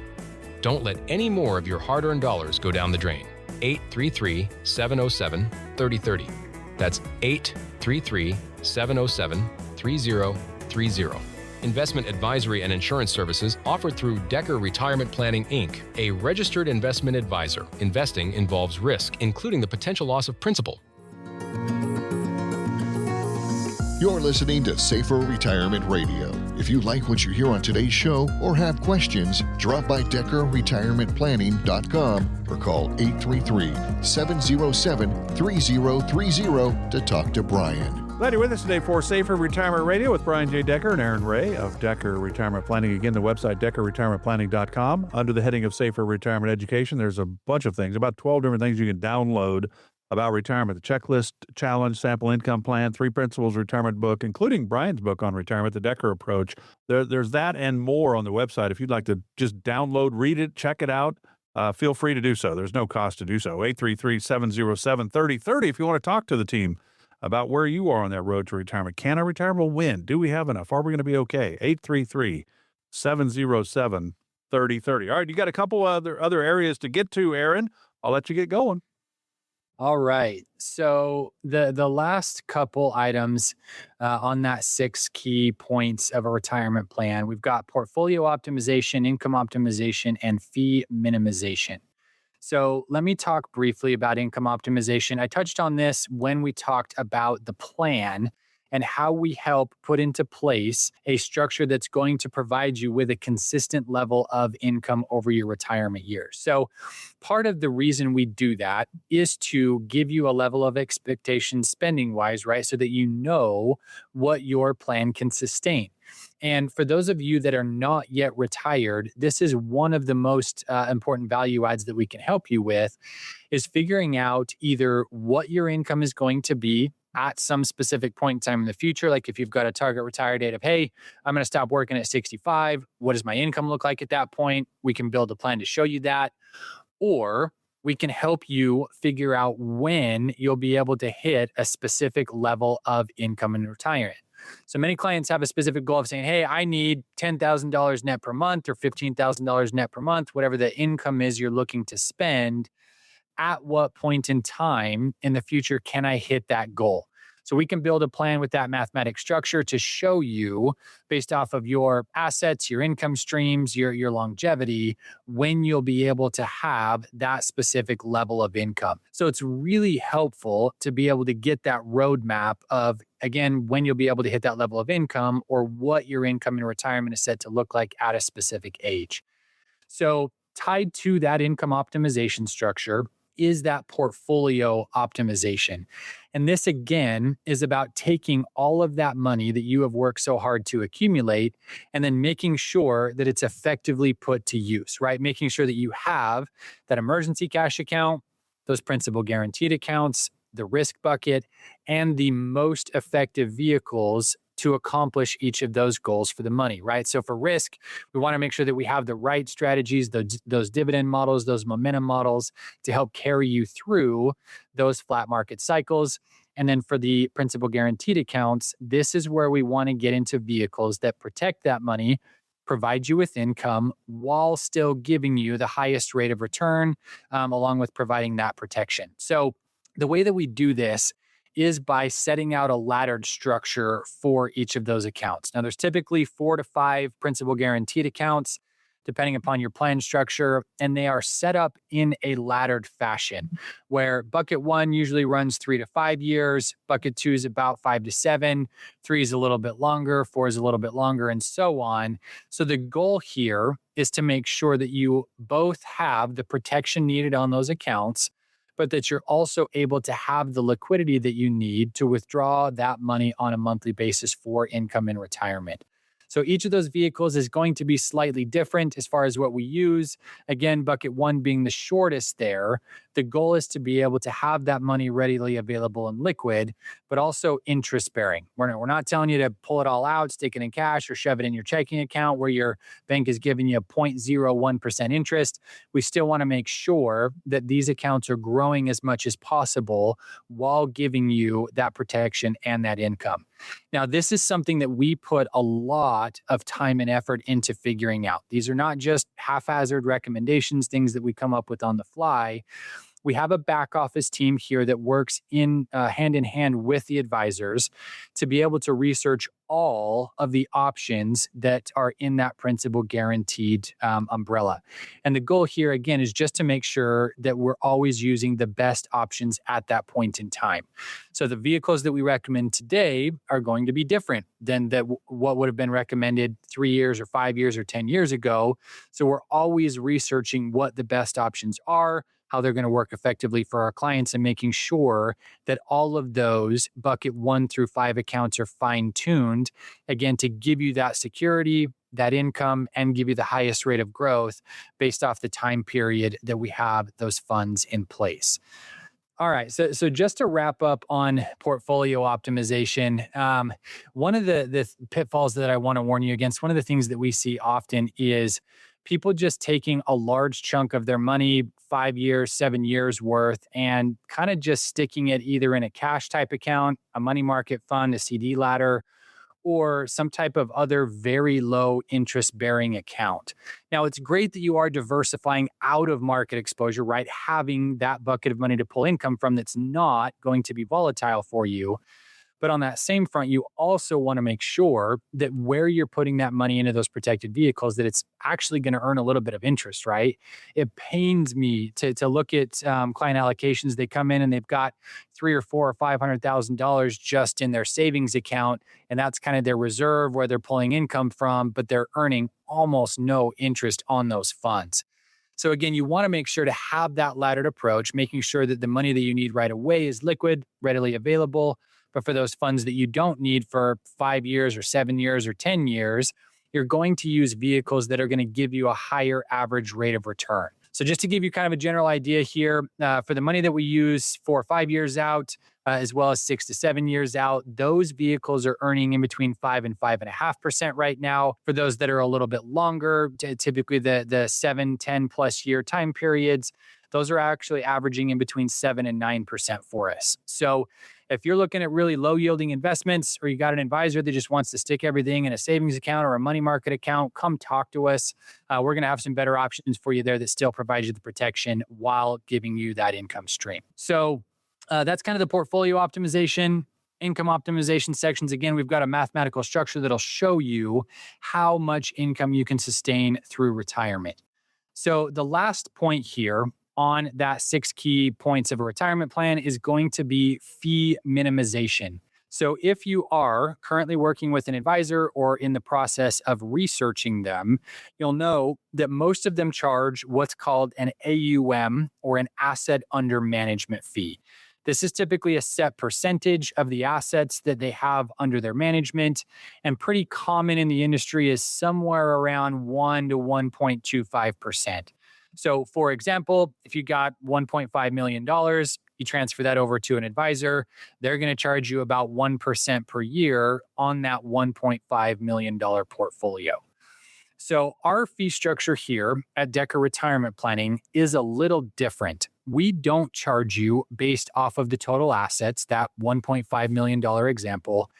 G: Don't let any more of your hard-earned dollars go down the drain. 833-707-3030. That's 833-707-3030. Investment advisory and insurance services offered through Decker Retirement Planning, Inc., a registered investment advisor. Investing involves risk, including the potential loss of principal.
A: You're listening to Safer Retirement Radio. If you like what you hear on today's show or have questions, drop by DeckerRetirementPlanning.com or call 833-707-3030 to talk to Brian.
B: Glad you're with us today for Safer Retirement Radio with Brian J. Decker and Arrin Wray of Decker Retirement Planning. Again, the website, DeckerRetirementPlanning.com. Under the heading of Safer Retirement Education, there's a bunch of things, about 12 different things you can download about retirement. The checklist, challenge, sample income plan, 3 principles retirement book, including Brian's book on retirement, The Decker Approach. There's that and more on the website. If you'd like to just download, read it, check it out, feel free to do so. There's no cost to do so. 833-707-3030 if you want to talk to the team about where you are on that road to retirement. Can a retirement win? Do we have enough? Are we going to be okay? 833-707-3030. All right, you got a couple other areas to get to, Arrin. I'll let you get going.
D: All right. So the last couple items on that 6 key points of a retirement plan, we've got portfolio optimization, income optimization, and fee minimization. So let me talk briefly about income optimization. I touched on this when we talked about the plan and how we help put into place a structure that's going to provide you with a consistent level of income over your retirement years. So part of the reason we do that is to give you a level of expectation spending wise, right? So that you know what your plan can sustain. And for those of you that are not yet retired, this is one of the most important value adds that we can help you with, is figuring out either what your income is going to be at some specific point in time in the future. Like if you've got a target retire date of, hey, I'm going to stop working at 65. What does my income look like at that point? We can build a plan to show you that. Or we can help you figure out when you'll be able to hit a specific level of income in retirement. So many clients have a specific goal of saying, hey, I need $10,000 net per month or $15,000 net per month, whatever the income is you're looking to spend. At what point in time in the future can I hit that goal? So we can build a plan with that mathematic structure to show you, based off of your assets, your income streams, your longevity, when you'll be able to have that specific level of income. So it's really helpful to be able to get that roadmap of, again, when you'll be able to hit that level of income or what your income in retirement is set to look like at a specific age. So tied to that income optimization structure is that portfolio optimization. And this, again, is about taking all of that money that you have worked so hard to accumulate and then making sure that it's effectively put to use, right? Making sure that you have that emergency cash account, those principal guaranteed accounts, the risk bucket, and the most effective vehicles to accomplish each of those goals for the money, right? So for risk, we want to make sure that we have the right strategies, those dividend models, those momentum models to help carry you through those flat market cycles. And then for the principal guaranteed accounts, this is where we want to get into vehicles that protect that money, provide you with income while still giving you the highest rate of return, along with providing that protection. So the way that we do this is by setting out a laddered structure for each of those accounts. Now, there's typically 4 to 5 principal guaranteed accounts, depending upon your plan structure, and they are set up in a laddered fashion, where bucket 1 usually runs 3 to 5 years, bucket 2 is about 5 to 7, 3 is a little bit longer, 4 is a little bit longer, and so on. So the goal here is to make sure that you both have the protection needed on those accounts, but that you're also able to have the liquidity that you need to withdraw that money on a monthly basis for income in retirement. So each of those vehicles is going to be slightly different as far as what we use. Again, bucket 1 being the shortest there. The goal is to be able to have that money readily available and liquid, but also interest bearing. We're not telling you to pull it all out, stick it in cash, or shove it in your checking account where your bank is giving you 0.01% interest. We still want to make sure that these accounts are growing as much as possible while giving you that protection and that income. Now, this is something that we put a lot of time and effort into figuring out. These are not just haphazard recommendations, things that we come up with on the fly. We have a back office team here that works in hand in hand with the advisors to be able to research all of the options that are in that principal guaranteed umbrella. And the goal here, again, is just to make sure that we're always using the best options at that point in time. So the vehicles that we recommend today are going to be different than what would have been recommended 3 years or 5 years or 10 years ago. So we're always researching what the best options are, how they're going to work effectively for our clients, and making sure that all of those bucket 1 through 5 accounts are fine-tuned, again, to give you that security, that income, and give you the highest rate of growth based off the time period that we have those funds in place. All right. So just to wrap up on portfolio optimization, one of the pitfalls that I want to warn you against, one of the things that we see often is people just taking a large chunk of their money, 5 years, 7 years worth, and kind of just sticking it either in a cash type account, a money market fund, a CD ladder, or some type of other very low interest bearing account. Now, it's great that you are diversifying out of market exposure, right? Having that bucket of money to pull income from that's not going to be volatile for you. But on that same front, you also want to make sure that where you're putting that money into those protected vehicles, that it's actually going to earn a little bit of interest, right? It pains me to look at client allocations. They come in and they've got $300,000 or $400,000 or $500,000 just in their savings account, and that's kind of their reserve where they're pulling income from, but they're earning almost no interest on those funds. So again, you want to make sure to have that laddered approach, making sure that the money that you need right away is liquid, readily available. But for those funds that you don't need for 5 years or 7 years or 10 years, you're going to use vehicles that are going to give you a higher average rate of return. So just to give you kind of a general idea here, for the money that we use for 5 years out, as well as 6 to 7 years out. Those vehicles are earning in between 5 and 5.5% right now. For those that are a little bit longer, typically the 7, 10 plus year time periods, those are actually averaging in between 7 and 9% for us. So if you're looking at really low yielding investments, or you got an advisor that just wants to stick everything in a savings account or a money market account, come talk to us. We're going to have some better options for you there that still provide you the protection while giving you that income stream. So that's kind of the portfolio optimization, income optimization sections. Again, we've got a mathematical structure that'll show you how much income you can sustain through retirement. So the last point here on that 6 key points of a retirement plan is going to be fee minimization. So if you are currently working with an advisor or in the process of researching them, you'll know that most of them charge what's called an AUM, or an asset under management fee. This is typically a set percentage of the assets that they have under their management, and pretty common in the industry is somewhere around 1 to 1.25%. So for example, if you got $1.5 million, you transfer that over to an advisor, they're going to charge you about 1% per year on that $1.5 million portfolio. So our fee structure here at Decker Retirement Planning is a little different. We don't charge you based off of the total assets, that $1.5 million example.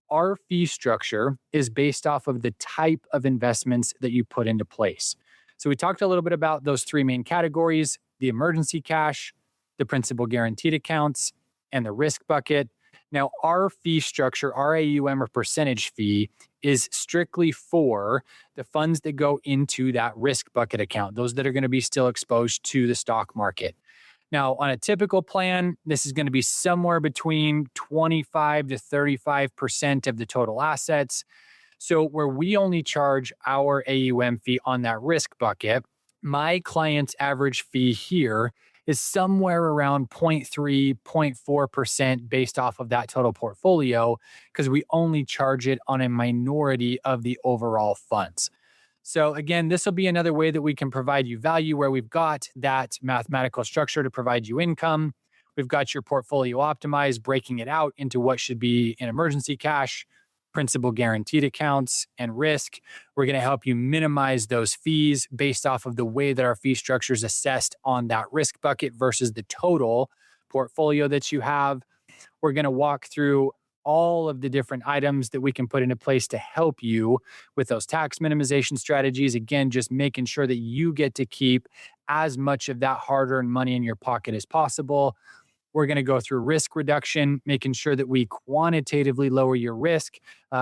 D: Our fee structure is based off of the type of investments that you put into place. So we talked a little bit about those 3 main categories: the emergency cash, the principal guaranteed accounts, and the risk bucket. Now, our fee structure, our AUM or percentage fee, is strictly for the funds that go into that risk bucket account, those that are going to be still exposed to the stock market. Now, on a typical plan, this is going to be somewhere between 25 to 35% of the total assets. So where we only charge our AUM fee on that risk bucket, my client's average fee here is somewhere around 0.3, 0.4% based off of that total portfolio, because we only charge it on a minority of the overall funds. So again, this will be another way that we can provide you value, where we've got that mathematical structure to provide you income. We've got your portfolio optimized, breaking it out into what should be an emergency cash, principal guaranteed accounts, and risk. We're going to help you minimize those fees based off of the way that our fee structure is assessed on that risk bucket versus the total portfolio that you have. We're going to walk through all of the different items that we can put into place to help you with those tax minimization strategies. Again, just making sure that you get to keep as much of that hard-earned money in your pocket as possible. We're going to go through risk reduction, making sure that we quantitatively lower your risk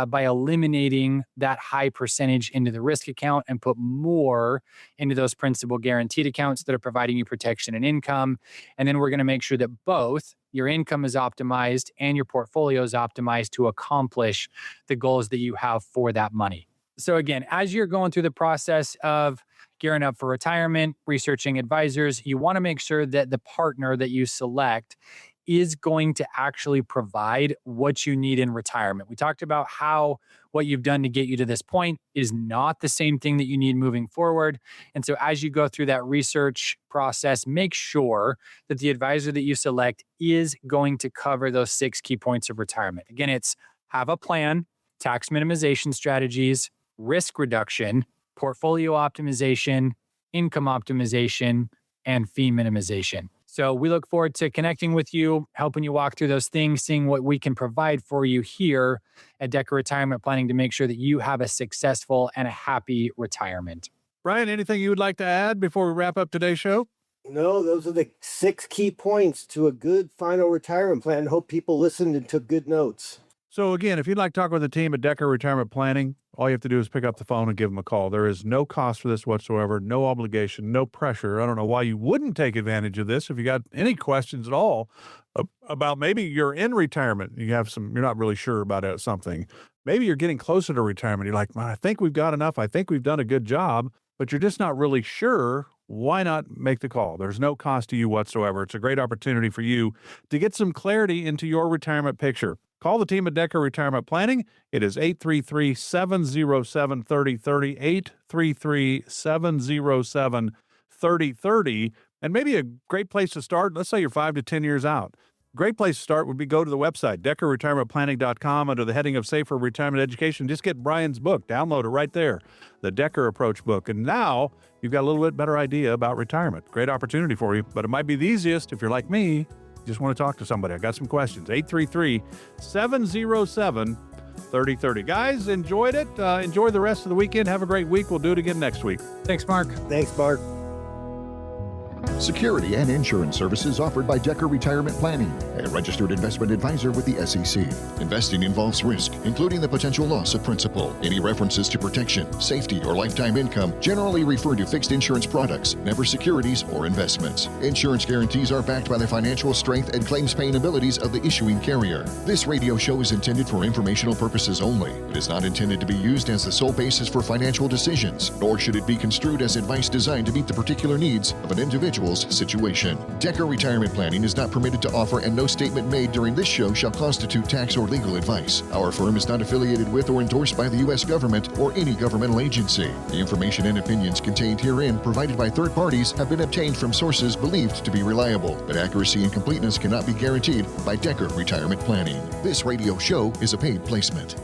D: by eliminating that high percentage into the risk account and put more into those principal guaranteed accounts that are providing you protection and income. And then we're going to make sure that both your income is optimized and your portfolio is optimized to accomplish the goals that you have for that money. So again, as you're going through the process of gearing up for retirement, researching advisors, you want to make sure that the partner that you select is going to actually provide what you need in retirement. We talked about how what you've done to get you to this point is not the same thing that you need moving forward. And so as you go through that research process, make sure that the advisor that you select is going to cover those 6 key points of retirement. Again, it's have a plan, tax minimization strategies, risk reduction, portfolio optimization, income optimization, and fee minimization. So we look forward to connecting with you, helping you walk through those things, seeing what we can provide for you here at Decker Retirement Planning to make sure that you have a successful and a happy retirement.
B: Brian, anything you would like to add before we wrap up today's show?
C: No, those are the 6 key points to a good final retirement plan. Hope people listened and took good notes.
B: So again, if you'd like to talk with the team at Decker Retirement Planning, all you have to do is pick up the phone and give them a call. There is no cost for this whatsoever, no obligation, no pressure. I don't know why you wouldn't take advantage of this. If you got any questions at all about maybe you're in retirement, you're not really sure about something. Maybe you're getting closer to retirement. You're like, I think we've got enough. I think we've done a good job, but you're just not really sure. Why not make the call? There's no cost to you whatsoever. It's a great opportunity for you to get some clarity into your retirement picture. Call the team at Decker Retirement Planning. It is 833-707-3030, 833-707-3030. And maybe a great place to start, let's say you're 5 to 10 years out. Great place to start would be go to the website, DeckerRetirementPlanning.com, under the heading of Safer Retirement Education. Just get Brian's book. Download it right there, the Decker Approach book. And now you've got a little bit better idea about retirement. Great opportunity for you, but it might be the easiest if you're like me. You just want to talk to somebody. I got some questions. 833-707-3030. Guys, enjoyed it. Enjoy the rest of the weekend. Have a great week. We'll do it again next week.
D: Thanks, Mark.
C: Thanks, Mark.
A: Security and insurance services offered by Decker Retirement Planning, a registered investment advisor with the SEC. Investing involves risk, including the potential loss of principal. Any references to protection, safety, or lifetime income generally refer to fixed insurance products, never securities or investments. Insurance guarantees are backed by the financial strength and claims paying abilities of the issuing carrier. This radio show is intended for informational purposes only. It is not intended to be used as the sole basis for financial decisions, nor should it be construed as advice designed to meet the particular needs of an individual's situation. Decker Retirement Planning is not permitted to offer, and no statement made during this show shall constitute tax or legal advice. Our firm is not affiliated with or endorsed by the U.S. government or any governmental agency. The information and opinions contained herein, provided by third parties, have been obtained from sources believed to be reliable, but accuracy and completeness cannot be guaranteed by Decker Retirement Planning. This radio show is a paid placement.